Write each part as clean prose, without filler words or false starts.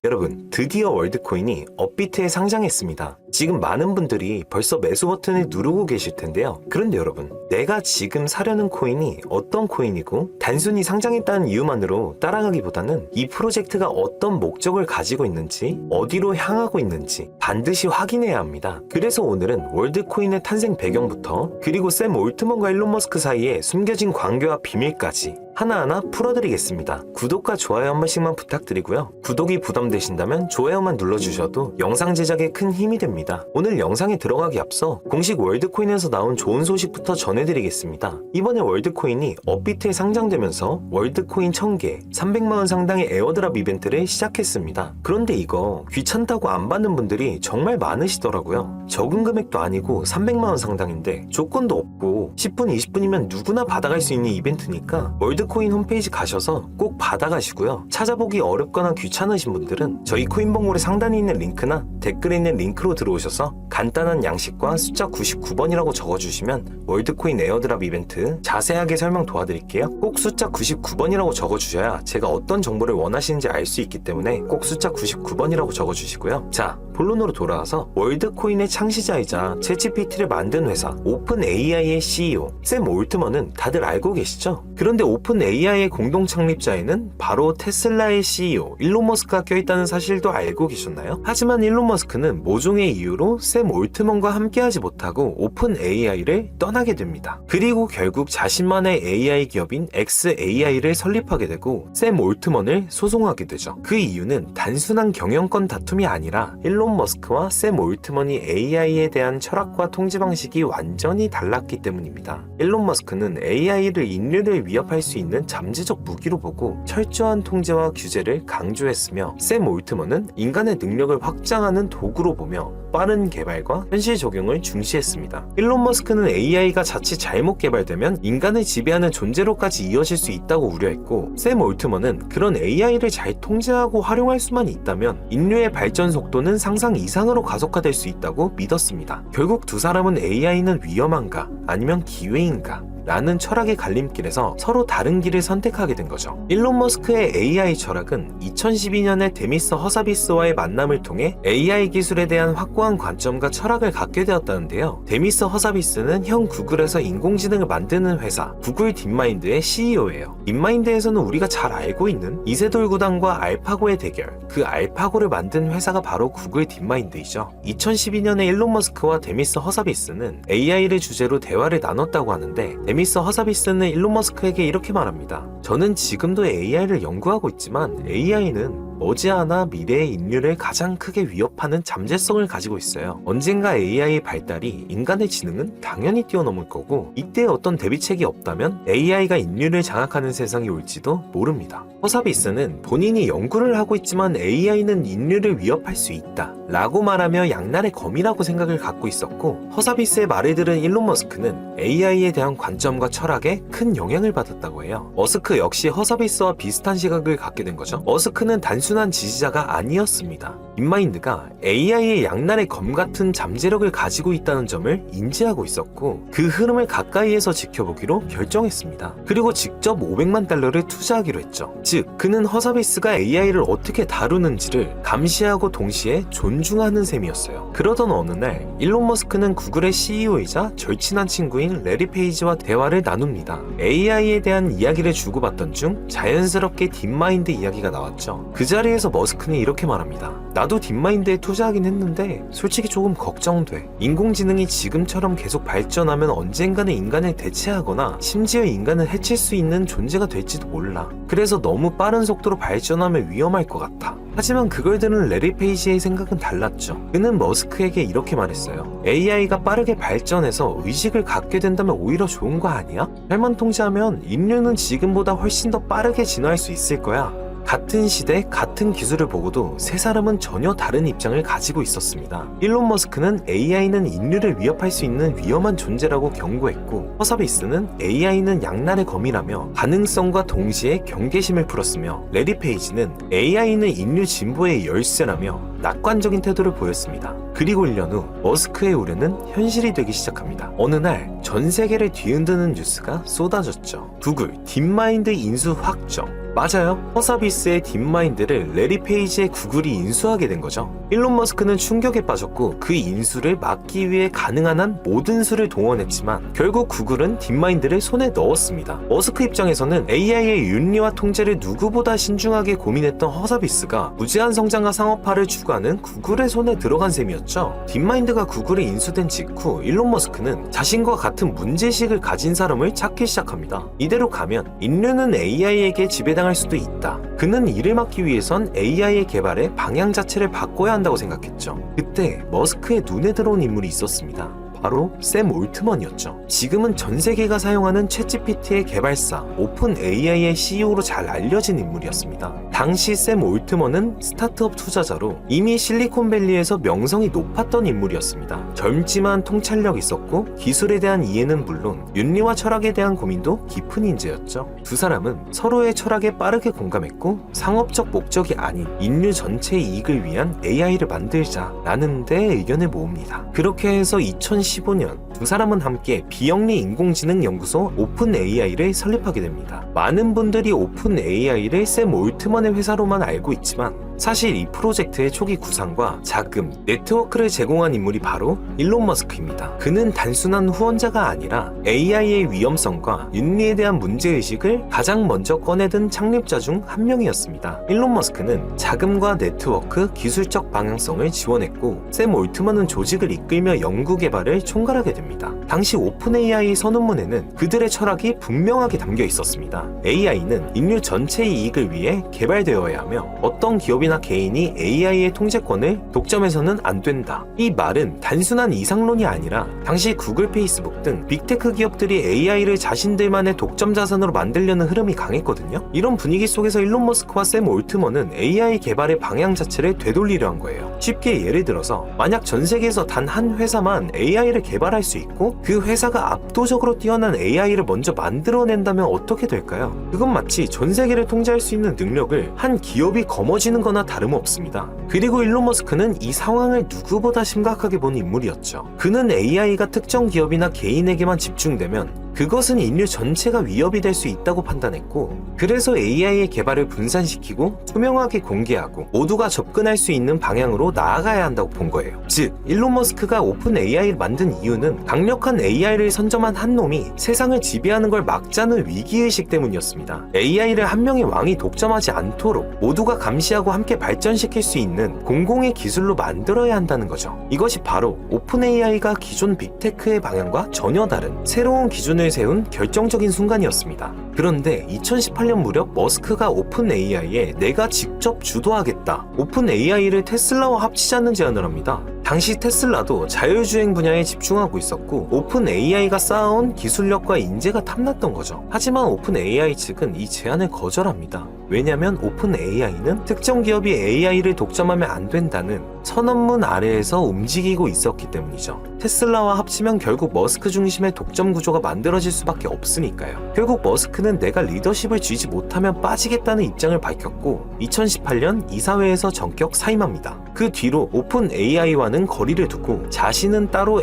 여러분, 드디어 월드코인이 업비트에 상장했습니다. 지금 많은 분들이 벌써 매수 버튼을 누르고 계실 텐데요. 그런데 여러분, 내가 지금 사려는 코인이 어떤 코인이고 단순히 상장했다는 이유만으로 따라가기보다는 이 프로젝트가 어떤 목적을 가지고 있는지, 어디로 향하고 있는지 반드시 확인해야 합니다. 그래서 오늘은 월드코인의 탄생 배경부터, 그리고 샘 올트먼과 일론 머스크 사이에 숨겨진 관계와 비밀까지 하나하나 풀어드리겠습니다. 구독과 좋아요 한 번씩만 부탁드리고요. 구독이 부담되신다면 좋아요만 눌러주셔도 영상 제작에 큰 힘이 됩니다. 오늘 영상에 들어가기 앞서 공식 월드코인에서 나온 좋은 소식부터 전해드리겠습니다. 이번에 월드코인이 업비트에 상장되면서 월드코인 1000개, 300만원 상당의 에어드랍 이벤트를 시작했습니다. 그런데 이거 귀찮다고 안 받는 분들이 정말 많으시더라고요. 적은 금액도 아니고 300만원 상당인데 조건도 없고 10분, 20분이면 누구나 받아갈 수 있는 이벤트니까 월드코인 홈페이지 가셔서 꼭 받아가시고요. 찾아보기 어렵거나 귀찮으신 분들은 저희 코인벙골의 상단에 있는 링크나 댓글에 있는 링크로 들어오셔서 간단한 양식과 숫자 99번이라고 적어주시면 월드코인 에어드랍 이벤트 자세하게 설명 도와드릴게요. 꼭 숫자 99번이라고 적어주셔야 제가 어떤 정보를 원하시는지 알 수 있기 때문에 꼭 숫자 99번이라고 적어주시고요. 자, 본론으로 돌아와서 월드코인의 창시자이자 챗GPT를 만든 회사 오픈AI의 CEO 샘 올트먼은 다들 알고 계시죠? 그런데 오픈AI의 공동 창립자에는 바로 테슬라의 CEO 일론 머스크가 껴있다는 사실도 알고 계셨나요? 하지만 일론 머스크는 모종의 이유로 샘 올트먼과 함께하지 못하고 오픈AI를 떠나게 됩니다. 그리고 결국 자신만의 AI 기업인 xAI를 설립하게 되고 샘 올트먼을 소송하게 되죠. 그 이유는 단순한 경영권 다툼이 아니라 일론 머스크와 샘 올트먼이 AI에 대한 철학과 통제 방식이 완전히 달랐기 때문입니다. 일론 머스크는 AI를 인류를 위협할 수 있는 잠재적 무기로 보고 철저한 통제와 규제를 강조했으며 샘 올트먼은 인간의 능력을 확장하는 도구로 보며 빠른 개발과 현실 적용을 중시했습니다. 일론 머스크는 AI가 자칫 잘못 개발되면 인간을 지배하는 존재로까지 이어질 수 있다고 우려했고 샘 올트먼은 그런 AI를 잘 통제하고 활용할 수만 있다면 인류의 발전 속도는 상상 이상으로 가속화될 수 있다고 믿었습니다. 결국 두 사람은 AI는 위험한가 아니면 기회인가 라는 철학의 갈림길에서 서로 다른 길을 선택하게 된 거죠. 일론 머스크의 AI 철학은 2012년에 데미스 허사비스와의 만남을 통해 AI 기술에 대한 확고한 관점과 철학을 갖게 되었다는데요. 데미스 허사비스는 현 구글에서 인공지능을 만드는 회사 구글 딥마인드의 CEO예요. 딥마인드에서는 우리가 잘 알고 있는 이세돌 구단과 알파고의 대결, 그 알파고를 만든 회사가 바로 구글 딥마인드이죠. 2012년에 일론 머스크와 데미스 허사비스는 AI를 주제로 대화를 나눴다고 하는데 데미스 허사비스는 일론 머스크에게 이렇게 말합니다. 저는 지금도 AI를 연구하고 있지만 AI는 머지않아 미래의 인류를 가장 크게 위협하는 잠재성을 가지고 있어요. 언젠가 AI 발달이 인간의 지능은 당연히 뛰어넘을 거고 이때 어떤 대비책이 없다면 AI가 인류를 장악하는 세상이 올지도 모릅니다. 허사비스는 본인이 연구를 하고 있지만 AI는 인류를 위협할 수 있다 라고 말하며 양날의 검이라고 생각을 갖고 있었고 허사비스의 말을 들은 일론 머스크는 AI에 대한 관점과 철학에 큰 영향을 받았다고 해요. 머스크 역시 허사비스와 비슷한 시각을 갖게 된 거죠. 머스크는 단순한 지지자가 아니었습니다. 딥마인드가 AI의 양날의 검 같은 잠재력을 가지고 있다는 점을 인지하고 있었고 그 흐름을 가까이에서 지켜보기로 결정했습니다. 그리고 직접 500만 달러를 투자하기로 했죠. 즉 그는 허사비스가 AI를 어떻게 다루는지를 감시하고 동시에 존중하는 셈이었어요. 그러던 어느 날 일론 머스크는 구글의 CEO이자 절친한 친구인 레리 페이지와 대화를 나눕니다. AI에 대한 이야기를 주고받던 중 자연스럽게 딥마인드 이야기가 나왔죠. 그 자리에서 머스크는 이렇게 말합니다. 나도 딥마인드에 투자하긴 했는데 솔직히 조금 걱정돼. 인공지능이 지금처럼 계속 발전하면 언젠가는 인간을 대체하거나 심지어 인간을 해칠 수 있는 존재가 될지도 몰라. 그래서 너무 빠른 속도로 발전하면 위험할 것 같아. 하지만 그걸 들은 레리 페이지의 생각은 달랐죠. 그는 머스크에게 이렇게 말했어요. AI가 빠르게 발전해서 의식을 갖게 된다면 오히려 좋은 거 아니야? 잘만 통제하면 인류는 지금보다 훨씬 더 빠르게 진화할 수 있을 거야. 같은 시대, 같은 기술을 보고도 세 사람은 전혀 다른 입장을 가지고 있었습니다. 일론 머스크는 AI는 인류를 위협할 수 있는 위험한 존재라고 경고했고 허사비스는 AI는 양날의 검이라며 가능성과 동시에 경계심을 풀었으며 레리 페이지는 AI는 인류 진보의 열쇠라며 낙관적인 태도를 보였습니다. 그리고 1년 후 머스크의 우려는 현실이 되기 시작합니다. 어느 날 전 세계를 뒤흔드는 뉴스가 쏟아졌죠. 구글 딥마인드 인수 확정. 맞아요. 허사비스의 딥마인드를 레리 페이지의 구글이 인수하게 된 거죠. 일론 머스크는 충격에 빠졌고 그 인수를 막기 위해 가능한 한 모든 수를 동원했지만 결국 구글은 딥마인드를 손에 넣었습니다. 머스크 입장에서는 AI의 윤리와 통제를 누구보다 신중하게 고민했던 허사비스가 무제한 성장과 상업화를 추구하는 구글의 손에 들어간 셈이었죠. 딥마인드가 구글에 인수된 직후 일론 머스크는 자신과 같은 문제의식을 가진 사람을 찾기 시작합니다. 이대로 가면 인류는 AI에게 지배당할 수도 있다. 그는 이를 막기 위해선 AI의 개발의 방향 자체를 바꿔야 한다고 생각했죠. 그때 머스크의 눈에 들어온 인물이 있었습니다. 바로 샘 올트먼이었죠. 지금은 전 세계가 사용하는 챗GPT의 개발사 오픈 AI의 CEO로 잘 알려진 인물이었습니다. 당시 샘 올트먼은 스타트업 투자자로 이미 실리콘밸리에서 명성이 높았던 인물이었습니다. 젊지만 통찰력 있었고 기술에 대한 이해는 물론 윤리와 철학에 대한 고민도 깊은 인재였죠. 두 사람은 서로의 철학에 빠르게 공감했고 상업적 목적이 아닌 인류 전체의 이익을 위한 AI를 만들자라는 데 의견을 모읍니다. 그렇게 해서 2015년 두 사람은 함께 비영리 인공지능 연구소 오픈 AI를 설립하게 됩니다. 많은 분들이 오픈 AI를 샘 올트먼의 회사로만 알고 있지만 사실 이 프로젝트의 초기 구상과 자금, 네트워크를 제공한 인물이 바로 일론 머스크입니다. 그는 단순한 후원자가 아니라 AI의 위험성과 윤리에 대한 문제의식을 가장 먼저 꺼내든 창립자 중 한 명이었습니다. 일론 머스크는 자금과 네트워크, 기술적 방향성을 지원했고 샘 올트먼은 조직을 이끌며 연구 개발을 총괄하게 됩니다. 당시 오픈 AI 선언문에는 그들의 철학이 분명하게 담겨 있었습니다. AI는 인류 전체의 이익을 위해 개발되어야 하며 어떤 기업이 개인이 AI의 통제권을 독점해서는 안 된다. 이 말은 단순한 이상론이 아니라 당시 구글, 페이스북 등 빅테크 기업들이 AI를 자신들만의 독점 자산으로 만들려는 흐름이 강했거든요. 이런 분위기 속에서 일론 머스크와 샘 올트먼은 AI 개발의 방향 자체를 되돌리려 한 거예요. 쉽게 예를 들어서 만약 전 세계에서 단 한 회사만 AI를 개발할 수 있고 그 회사가 압도적으로 뛰어난 AI를 먼저 만들어낸다면 어떻게 될까요? 그건 마치 전 세계를 통제할 수 있는 능력을 한 기업이 거머쥐는 거나 다름없습니다. 그리고 일론 머스크는 이 상황을 누구보다 심각하게 본 인물이었죠. 그는 AI가 특정 기업이나 개인에게만 집중되면 그것은 인류 전체가 위협이 될 수 있다고 판단했고 그래서 AI의 개발을 분산시키고 투명하게 공개하고 모두가 접근할 수 있는 방향으로 나아가야 한다고 본 거예요. 즉 일론 머스크가 오픈 AI를 만든 이유는 강력한 AI를 선점한 한 놈이 세상을 지배하는 걸 막자는 위기의식 때문이었습니다. AI를 한 명의 왕이 독점하지 않도록 모두가 감시하고 함께 발전시킬 수 있는 공공의 기술로 만들어야 한다는 거죠. 이것이 바로 오픈 AI가 기존 빅테크의 방향과 전혀 다른 새로운 기준을 세운 결정적인 순간이었습니다. 그런데 2018년 무렵 머스크가 오픈 AI에 내가 직접 주도하겠다. 오픈 AI를 테슬라와 합치자는 제안을 합니다. 당시 테슬라도 자율주행 분야에 집중하고 있었고 오픈 AI가 쌓아온 기술력과 인재가 탐났던 거죠. 하지만 오픈 AI 측은 이 제안을 거절합니다. 왜냐면 오픈 AI는 특정 기업이 AI를 독점하면 안 된다는 선언문 아래에서 움직이고 있었기 때문이죠. 테슬라와 합치면 결국 머스크 중심의 독점 구조가 만들어질 수밖에 없으니까요. 결국 머스크는 내가 리더십을 쥐지 못하면 빠지겠다는 입장을 밝혔고 2018년 이사회에서 전격 사임합니다. 그 뒤로 오픈 AI와는 거리를 두고 자신은 따로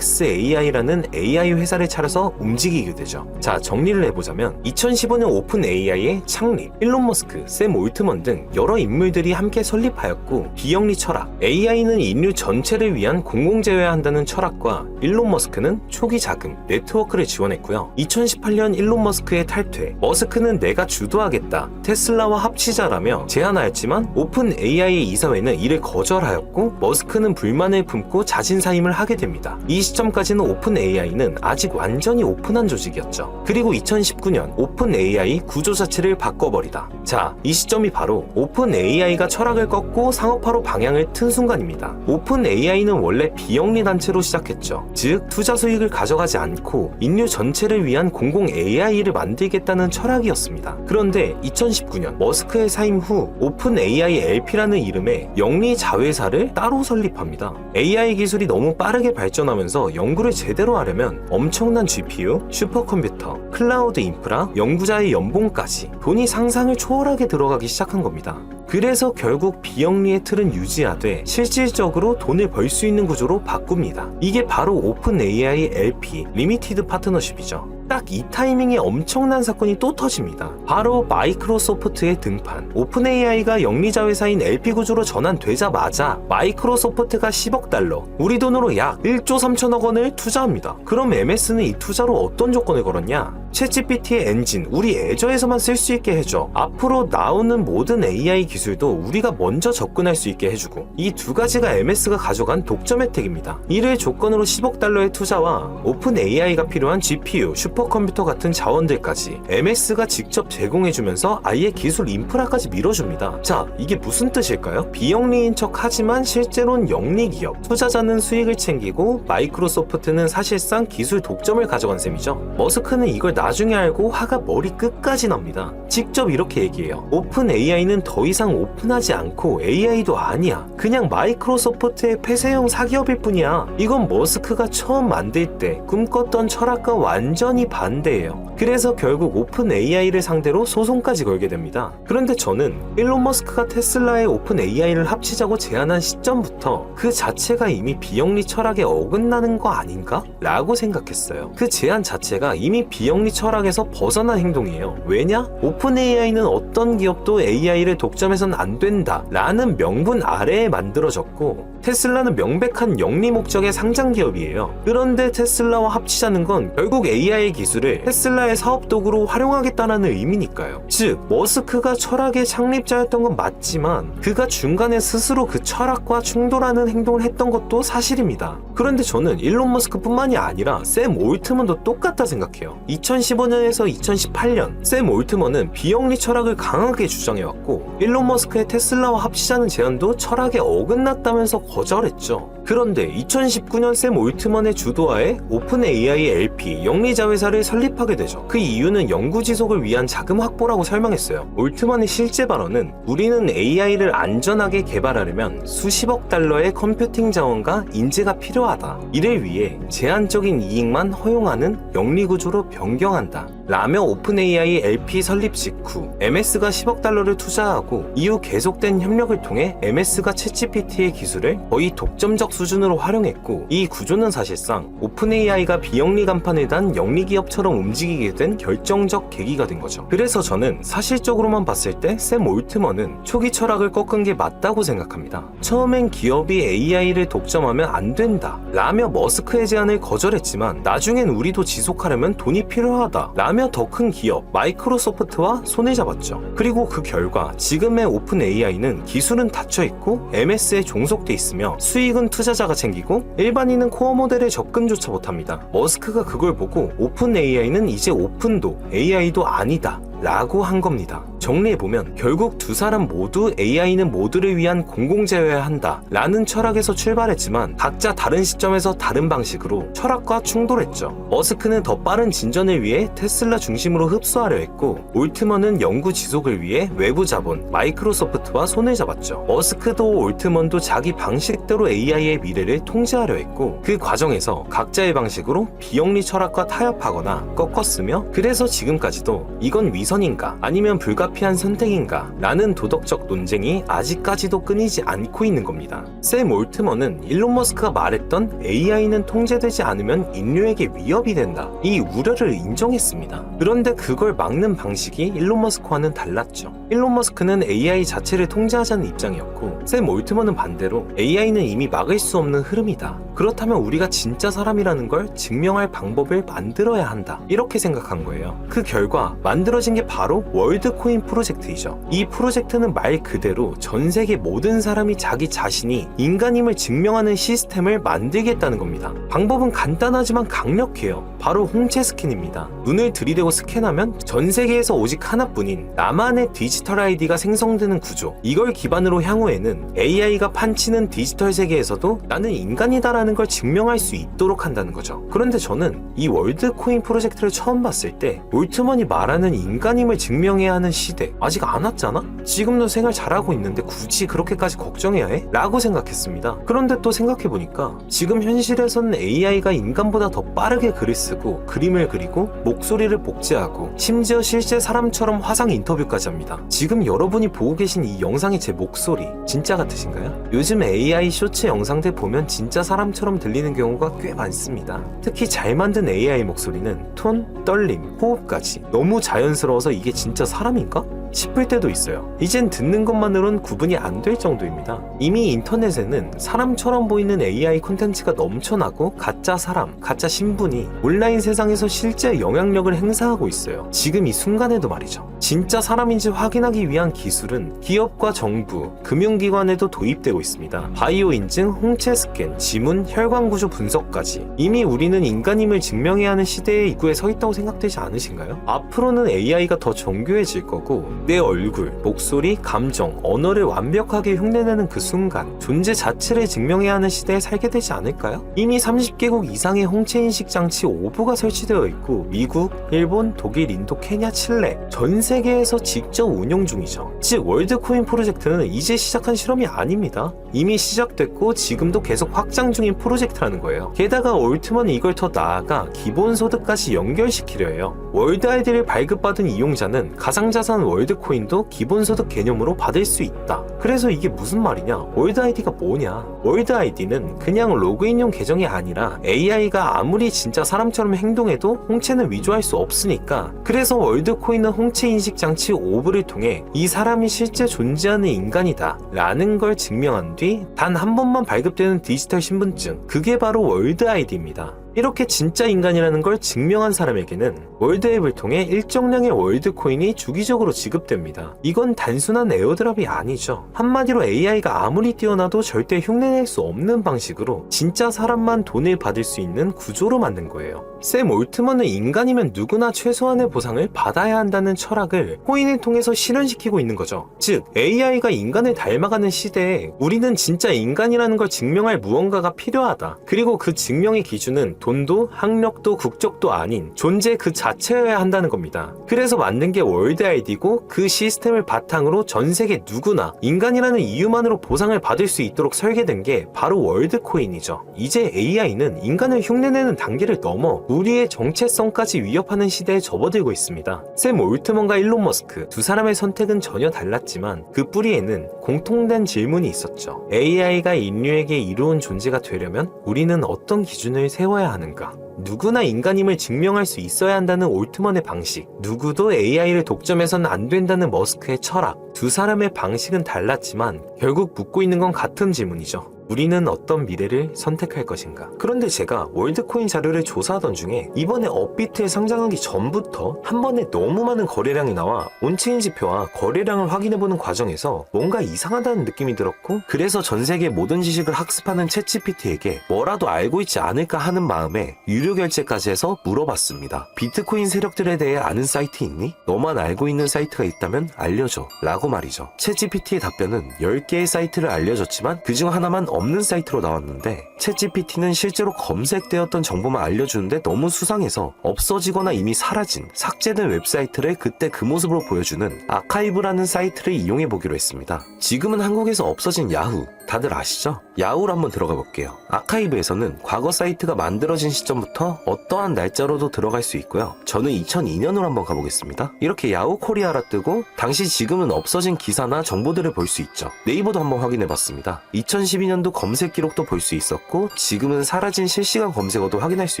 xAI라는 AI 회사를 차려서 움직이게 되죠. 자, 정리를 해보자면 2015년 오픈 AI의 창립, 일론 머스크, 샘 올트먼 등 여러 인물들이 함께 설립하였고 비영리 철학, AI는 인류 전체를 위한 공공재여야 한다는 철학과 일론 머스크는 초기 자금, 네트워크를 지원했고요. 2018년 일론 머스크의 탈퇴, 머스크는 내가 주도하겠다, 테슬라와 합치자라며 제안하였지만 오픈 AI 이사회는 이를 거절하였고 머스크는 불만을 품고 자진 사임을 하게 됩니다. 이 시점까지는 오픈 AI는 아직 완전히 오픈한 조직이었죠. 그리고 2019년 오픈 AI 구조 자체를 바꿔버리다. 자, 이 시점이 바로 오픈 AI가 철학을 꺾고 상업화로 방향을 튼 순간입니다. 오픈 AI는 원래 비영리 단체로 시작했죠. 즉 투자 수익을 가져가지 않고 인류 전체를 위한 공공 AI를 만들겠다는 철학이었습니다. 그런데 2019년 머스크의 사임 후 오픈 AI LP라는 이름의 영리 자회사를 따로 설립합니다. AI 기술이 너무 빠르게 발전하면서 연구를 제대로 하려면 엄청난 GPU, 슈퍼컴퓨터, 클라우드 인프라, 연구자의 연봉까지 돈이 상상을 초월하게 들어가기 시작한 겁니다. 그래서 결국 비영리의 틀은 유지하되 실질적으로 돈을 벌 수 있는 구조로 바꿉니다. 이게 바로 오픈 AI LP, 리미티드 파트너십이죠. 딱 이 타이밍에 엄청난 사건이 또 터집니다. 바로 마이크로소프트의 등판. 오픈 AI가 영리자 회사인 LP 구조로 전환되자마자 마이크로소프트가 10억 달러, 우리 돈으로 약 1조 3천억 원을 투자합니다. 그럼 MS는 이 투자로 어떤 조건을 걸었냐? 챗GPT의 엔진, 우리 애저에서만 쓸 수 있게 해줘. 앞으로 나오는 모든 AI 기술도 우리가 먼저 접근할 수 있게 해주고, 이 두 가지가 MS가 가져간 독점 혜택입니다. 이를 조건으로 10억 달러의 투자와 오픈 AI가 필요한 GPU, 슈퍼컴퓨터 같은 자원들까지 MS가 직접 제공해주면서 아예 기술 인프라까지 밀어줍니다. 자, 이게 무슨 뜻일까요? 비영리인 척 하지만 실제로는 영리 기업, 투자자는 수익을 챙기고 마이크로소프트는 사실상 기술 독점을 가져간 셈이죠. 머스크는 이걸 나중에 알고 화가 머리 끝까지 납니다. 직접 이렇게 얘기해요. 오픈 AI는 더 이상 오픈하지 않고 AI도 아니야. 그냥 마이크로소프트의 폐쇄형 사기업일 뿐이야. 이건 머스크가 처음 만들 때 꿈꿨던 철학과 완전히 반대예요. 그래서 결국 오픈 AI를 상대로 소송까지 걸게 됩니다. 그런데 저는 일론 머스크가 테슬라의 오픈 AI를 합치자고 제안한 시점부터 그 자체가 이미 비영리 철학에 어긋나는 거 아닌가? 라고 생각했어요. 그 제안 자체가 이미 비영리 철학에서 벗어난 행동이에요. 왜냐? 오픈 AI는 어떤 기업도 AI를 독점해서는 안 된다 라는 명분 아래에 만들어졌고, 테슬라는 명백한 영리 목적의 상장 기업이에요. 그런데 테슬라와 합치자는 건 결국 AI 기술을 테슬라의 사업 도구로 활용하겠다는 의미니까요. 즉, 머스크가 철학의 창립자였던 건 맞지만 그가 중간에 스스로 그 철학과 충돌하는 행동을 했던 것도 사실입니다. 그런데 저는 일론 머스크뿐만이 아니라 샘 올트먼도 똑같다 생각해요. 2015년에서 2018년 샘 올트먼은 비영리 철학을 강하게 주장해왔고, 일론 머스크의 테슬라와 합치자는 제안도 철학에 어긋났다면서 거절했죠. 그런데 2019년 샘 올트먼의 주도하에 오픈 AI LP 영리자 회사를 설립하게 되죠. 그 이유는 연구 지속을 위한 자금 확보라고 설명했어요. 올트먼의 실제 발언은 우리는 AI를 안전하게 개발하려면 수십억 달러의 컴퓨팅 자원과 인재가 필요하다. 이를 위해 제한적인 이익만 허용하는 영리 구조로 변경한다. 라며 오픈 AI LP 설립 직후 MS가 10억 달러를 투자하고 이후 계속된 협력을 통해 MS가 챗GPT의 기술을 거의 독점적 수준으로 활용했고, 이 구조는 사실상 오픈 AI가 비영리 간판을 단 영리 기업처럼 움직이게 된 결정적 계기가 된 거죠. 그래서 저는 사실적으로만 봤을 때 샘 올트먼은 초기 철학을 꺾은 게 맞다고 생각합니다. 처음엔 기업이 AI를 독점하면 안 된다 라며 머스크의 제안을 거절했지만, 나중엔 우리도 지속하려면 돈이 필요하다 라며 더 큰 기업 마이크로소프트와 손을 잡았죠. 그리고 그 결과 지금의 오픈 AI는 기술은 닫혀있고 MS에 종속돼 있으며 수익은 투자자가 챙기고 일반인은 코어 모델에 접근조차 못합니다. 머스크가 그걸 보고 오픈 AI는 이제 오픈도 AI도 아니다 라고 한 겁니다. 정리해보면 결국 두 사람 모두 AI는 모두를 위한 공공재여야 한다 라는 철학에서 출발했지만 각자 다른 시점에서 다른 방식으로 철학과 충돌했죠. 머스크는 더 빠른 진전을 위해 테슬라 중심으로 흡수하려 했고, 올트먼은 연구 지속을 위해 외부 자본 마이크로소프트와 손을 잡았죠. 머스크도 올트먼도 자기 방식대로 AI의 미래를 통제하려 했고, 그 과정에서 각자의 방식으로 비영리 철학과 타협하거나 꺾었으며, 그래서 지금까지도 이건 위선인가 아니면 불가피한 선택인가 라는 도덕적 논쟁이 아직까지도 끊이지 않고 있는 겁니다. 샘 올트먼은 일론 머스크가 말했던 AI는 통제되지 않으면 인류에게 위협이 된다, 이 우려를 인정했습니다. 그런데 그걸 막는 방식이 일론 머스크와는 달랐죠. 일론 머스크는 AI 자체를 통제하자는 입장이었고, 샘 올트먼은 반대로 AI는 이미 막을 수 없는 흐름이다, 그렇다면 우리가 진짜 사람이라는 걸 증명할 방법을 만들어야 한다, 이렇게 생각한 거예요. 그 결과 만들어진 게 바로 월드코인 프로젝트이죠. 이 프로젝트는 말 그대로 전 세계 모든 사람이 자기 자신이 인간임을 증명하는 시스템을 만들겠다는 겁니다. 방법은 간단하지만 강력해요. 바로 홍채 스캔입니다. 눈을 들이대고 스캔하면 전 세계에서 오직 하나뿐인 나만의 디지털 아이디가 생성되는 구조, 이걸 기반으로 향후에는 AI가 판치는 디지털 세계에서도 나는 인간이다라는 걸 증명할 수 있도록 한다는 거죠. 그런데 저는 이 월드코인 프로젝트를 처음 봤을 때 올트먼이 말하는 인간 인간임을 증명해야 하는 시대 아직 안 왔잖아? 지금도 생활 잘하고 있는데 굳이 그렇게까지 걱정해야 해? 라고 생각했습니다. 그런데 또 생각해보니까 지금 현실에서는 AI가 인간보다 더 빠르게 글을 쓰고 그림을 그리고 목소리를 복제하고 심지어 실제 사람처럼 화상 인터뷰까지 합니다. 지금 여러분이 보고 계신 이 영상이 제 목소리 진짜 같으신가요? 요즘 AI 쇼츠 영상들 보면 진짜 사람처럼 들리는 경우가 꽤 많습니다. 특히 잘 만든 AI 목소리는 톤, 떨림, 호흡까지 너무 자연스러워서 이게 진짜 사람인가? 싶을 때도 있어요. 이젠 듣는 것만으론 구분이 안 될 정도입니다. 이미 인터넷에는 사람처럼 보이는 AI 콘텐츠가 넘쳐나고 가짜 사람, 가짜 신분이 온라인 세상에서 실제 영향력을 행사하고 있어요. 지금 이 순간에도 말이죠. 진짜 사람인지 확인하기 위한 기술은 기업과 정부, 금융기관에도 도입되고 있습니다. 바이오 인증, 홍채 스캔, 지문, 혈관 구조 분석까지 이미 우리는 인간임을 증명해야 하는 시대의 입구에 서 있다고 생각되지 않으신가요? 앞으로는 AI가 더 정교해질 거고 내 얼굴, 목소리, 감정, 언어를 완벽하게 흉내내는 그 순간 존재 자체를 증명해야 하는 시대에 살게 되지 않을까요? 이미 30개국 이상의 홍채 인식 장치 5부가 설치되어 있고 미국, 일본, 독일, 인도, 케냐, 칠레 전 세계에서 직접 운영 중이죠. 즉 월드코인 프로젝트는 이제 시작한 실험이 아닙니다. 이미 시작됐고 지금도 계속 확장 중인 프로젝트라는 거예요. 게다가 올트먼은 이걸 더 나아가 기본소득까지 연결시키려 해요. 월드 아이디를 발급받은 이용자는 가상자산 월드코인도 기본소득 개념으로 받을 수 있다. 그래서 이게 무슨 말이냐? 월드 아이디가 뭐냐? 월드 아이디는 그냥 로그인용 계정이 아니라 AI가 아무리 진짜 사람처럼 행동해도 홍채는 위조할 수 없으니까 그래서 월드코인은 홍채 인식 장치 5부를 통해 이 사람이 실제 존재하는 인간이다 라는 걸 증명한 뒤 단 한 번만 발급되는 디지털 신분증, 그게 바로 월드 아이디입니다. 이렇게 진짜 인간이라는 걸 증명한 사람에게는 월드앱을 통해 일정량의 월드코인이 주기적으로 지급됩니다. 이건 단순한 에어드랍이 아니죠. 한마디로 AI가 아무리 뛰어나도 절대 흉내낼 수 없는 방식으로 진짜 사람만 돈을 받을 수 있는 구조로 만든 거예요. 샘 올트먼은 인간이면 누구나 최소한의 보상을 받아야 한다는 철학을 코인을 통해서 실현시키고 있는 거죠. 즉 AI가 인간을 닮아가는 시대에 우리는 진짜 인간이라는 걸 증명할 무언가가 필요하다. 그리고 그 증명의 기준은 돈도 학력도 국적도 아닌 존재 그 자체여야 한다는 겁니다. 그래서 만든 게 월드 아이디고 그 시스템을 바탕으로 전 세계 누구나 인간이라는 이유만으로 보상을 받을 수 있도록 설계된 게 바로 월드코인이죠. 이제 AI는 인간을 흉내내는 단계를 넘어 우리의 정체성까지 위협하는 시대에 접어들고 있습니다. 샘 올트먼과 일론 머스크 두 사람의 선택은 전혀 달랐지만 그 뿌리에는 공통된 질문이 있었죠. AI가 인류에게 이로운 존재가 되려면 우리는 어떤 기준을 세워야 하는가? 누구나 인간임을 증명할 수 있어야 한다는 올트먼의 방식, 누구도 AI를 독점해서는 안 된다는 머스크의 철학, 두 사람의 방식은 달랐지만 결국 묻고 있는 건 같은 질문이죠. 우리는 어떤 미래를 선택할 것인가? 그런데 제가 월드코인 자료를 조사하던 중에 이번에 업비트에 상장하기 전부터 한 번에 너무 많은 거래량이 나와 온체인 지표와 거래량을 확인해보는 과정에서 뭔가 이상하다는 느낌이 들었고 그래서 전 세계 모든 지식을 학습하는 챗GPT에게 뭐라도 알고 있지 않을까 하는 마음에 유료 결제까지 해서 물어봤습니다. 비트코인 세력들에 대해 아는 사이트 있니? 너만 알고 있는 사이트가 있다면 알려줘 라고 말이죠. 챗GPT의 답변은 10개의 사이트를 알려줬지만 그중 하나만 없는 사이트로 나왔는데 챗GPT는 실제로 검색되었던 정보만 알려주는데 너무 수상해서 없어지거나 이미 사라진 삭제된 웹사이트를 그때 그 모습으로 보여주는 아카이브라는 사이트를 이용해보기로 했습니다. 지금은 한국에서 없어진 야후 다들 아시죠? 야후로 한번 들어가 볼게요. 아카이브에서는 과거 사이트가 만들어진 시점부터 어떠한 날짜로도 들어갈 수 있고요. 저는 2002년으로 한번 가보겠습니다. 이렇게 야후 코리아라 뜨고 당시 지금은 없어진 기사나 정보들을 볼 수 있죠. 네이버도 한번 확인해봤습니다. 2012년도 검색 기록도 볼 수 있었고 지금은 사라진 실시간 검색어도 확인할 수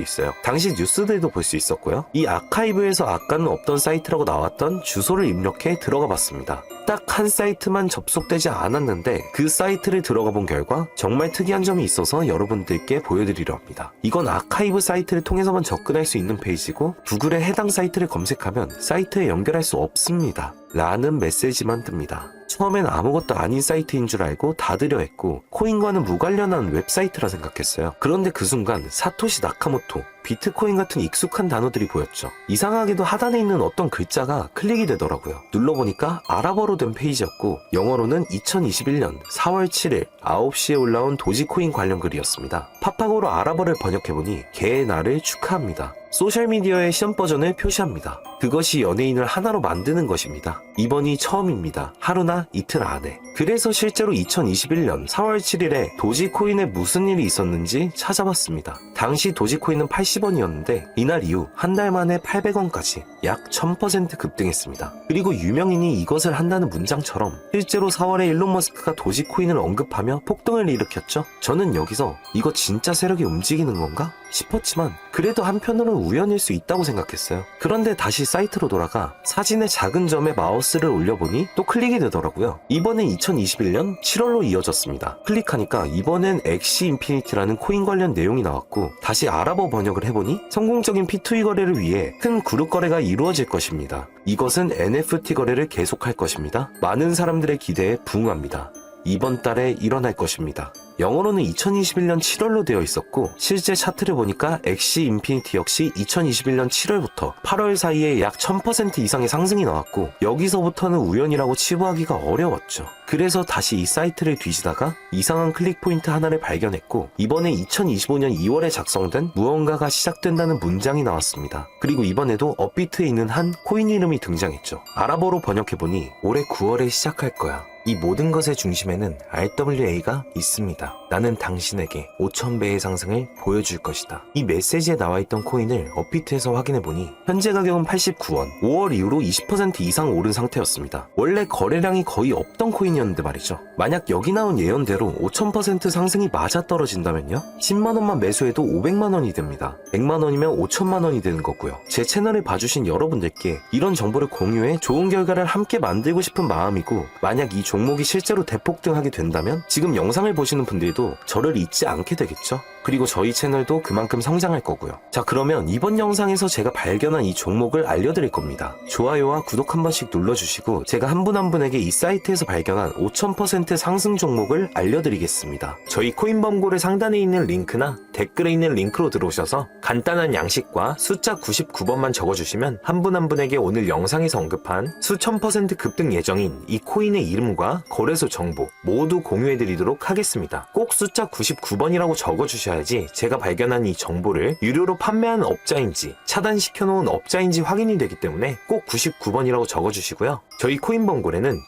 있어요. 당시 뉴스들도 볼 수 있었고요. 이 아카이브에서 아까는 없던 사이트라고 나왔던 주소를 입력해 들어가 봤습니다. 딱 한 사이트만 접속되지 않았는데 그 사이트를 들어가 본 결과 정말 특이한 점이 있어서 여러분들께 보여드리려 합니다. 이건 아카이브 사이트를 통해서만 접근할 수 있는 페이지고 구글에 해당 사이트를 검색하면 사이트에 연결할 수 없습니다. 라는 메시지만 뜹니다. 처음엔 아무것도 아닌 사이트인 줄 알고 닫으려 했고 코인과는 무관련한 웹사이트라 생각했어요. 그런데 그 순간 사토시 나카모토, 비트코인 같은 익숙한 단어들이 보였죠. 이상하게도 하단에 있는 어떤 글자가 클릭이 되더라고요. 눌러보니까 아랍어로 된 페이지였고 영어로는 2021년 4월 7일 9시에 올라온 도지코인 관련 글이었습니다. 팝하고로 아랍어를 번역해보니 개의 날을 축하합니다. 소셜미디어의 시험 버전을 표시합니다. 그것이 연예인을 하나로 만드는 것입니다. 이번이 처음입니다. 하루나 이틀 안에. 그래서 실제로 2021년 4월 7일에 도지코인에 무슨 일이 있었는지 찾아봤습니다. 당시 도지코인은 80원이었는데 이날 이후 한 달 만에 800원까지 약 1000% 급등했습니다. 그리고 유명인이 이것을 한다는 문장처럼 실제로 4월에 일론 머스크가 도지코인을 언급하며 폭등을 일으켰죠. 저는 여기서 이거 진짜 세력이 움직이는 건가? 싶었지만 그래도 한편으로는 우연일 수 있다고 생각했어요. 그런데 다시 사이트로 돌아가 사진의 작은 점에 마우스를 올려보니 또 클릭이 되더라고요. 이번엔 2021년 7월로 이어졌습니다. 클릭하니까 이번엔 엑시 인피니티라는 코인 관련 내용이 나왔고 다시 아랍어 번역을 해보니 성공적인 P2E 거래를 위해 큰 그룹 거래가 이루어질 것입니다. 이것은 NFT 거래를 계속할 것입니다. 많은 사람들의 기대에 부응합니다. 이번 달에 일어날 것입니다. 영어로는 2021년 7월로 되어 있었고 실제 차트를 보니까 엑시 인피니티 역시 2021년 7월부터 8월 사이에 약 1000% 이상의 상승이 나왔고 여기서부터는 우연이라고 치부하기가 어려웠죠. 그래서 다시 이 사이트를 뒤지다가 이상한 클릭 포인트 하나를 발견했고 이번에 2025년 2월에 작성된 무언가가 시작된다는 문장이 나왔습니다. 그리고 이번에도 업비트에 있는 한 코인 이름이 등장했죠. 아랍어로 번역해보니 올해 9월에 시작할 거야. 이 모든 것의 중심에는 RWA가 있습니다. 나는 당신에게 5000배의 상승을 보여줄 것이다. 이 메시지에 나와있던 코인을 업비트에서 확인해보니 현재 가격은 89원, 5월 이후로 20% 이상 오른 상태였습니다. 원래 거래량이 거의 없던 코인이었는데 말이죠. 만약 여기 나온 예언대로 5000% 상승이 맞아떨어진다면요? 10만원만 매수해도 500만원이 됩니다. 100만원이면 5천만원이 되는 거고요. 제 채널을 봐주신 여러분들께 이런 정보를 공유해 좋은 결과를 함께 만들고 싶은 마음이고 만약 이 종목이 실제로 대폭등하게 된다면 지금 영상을 보시는 분들도 저를 잊지 않게 되겠죠? 그리고 저희 채널도 그만큼 성장할 거고요. 자, 그러면 이번 영상에서 제가 발견한 이 종목을 알려드릴 겁니다. 좋아요와 구독 한 번씩 눌러주시고 제가 한 분 한 분에게 이 사이트에서 발견한 5000% 상승 종목을 알려드리겠습니다. 저희 코인범고래 상단에 있는 링크나 댓글에 있는 링크로 들어오셔서 간단한 양식과 숫자 99번만 적어주시면 한 분 한 분에게 오늘 영상에서 언급한 수천 % 급등 예정인 이 코인의 이름과 거래소 정보 모두 공유해드리도록 하겠습니다. 꼭 숫자 99번이라고 적어주셔야지 제가 발견한 이 정보를 유료로 판매하는 업자인지 차단시켜놓은 업자인지 확인이 되기 때문에 꼭 99번이라고 적어주시고요. 저희 코인범고래는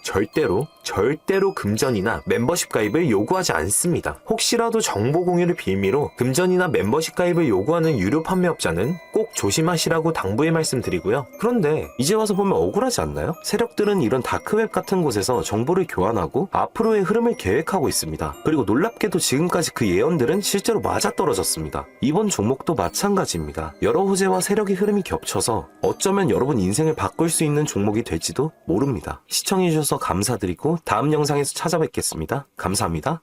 절대로 금전이나 멤버십 가입을 요구하지 않습니다. 혹시라도 정보 공유를 빌미로 금전이나 멤버십 가입을 요구하는 유료 판매업자는 꼭 조심하시라고 당부의 말씀드리고요. 그런데 이제 와서 보면 억울하지 않나요? 세력들은 이런 다크웹 같은 곳에서 정보를 교환하고 앞으로의 흐름을 계획하고 있습니다. 그리고 놀랍게도 지금까지 그 예언들은 실제로 맞아떨어졌습니다. 이번 종목도 마찬가지입니다. 여러 호재와 세력의 흐름이 겹쳐서 어쩌면 여러분 인생을 바꿀 수 있는 종목이 될지도 모릅니다. 시청해주셔서 감사드리고 다음 영상에서 찾아뵙겠습니다. 감사합니다.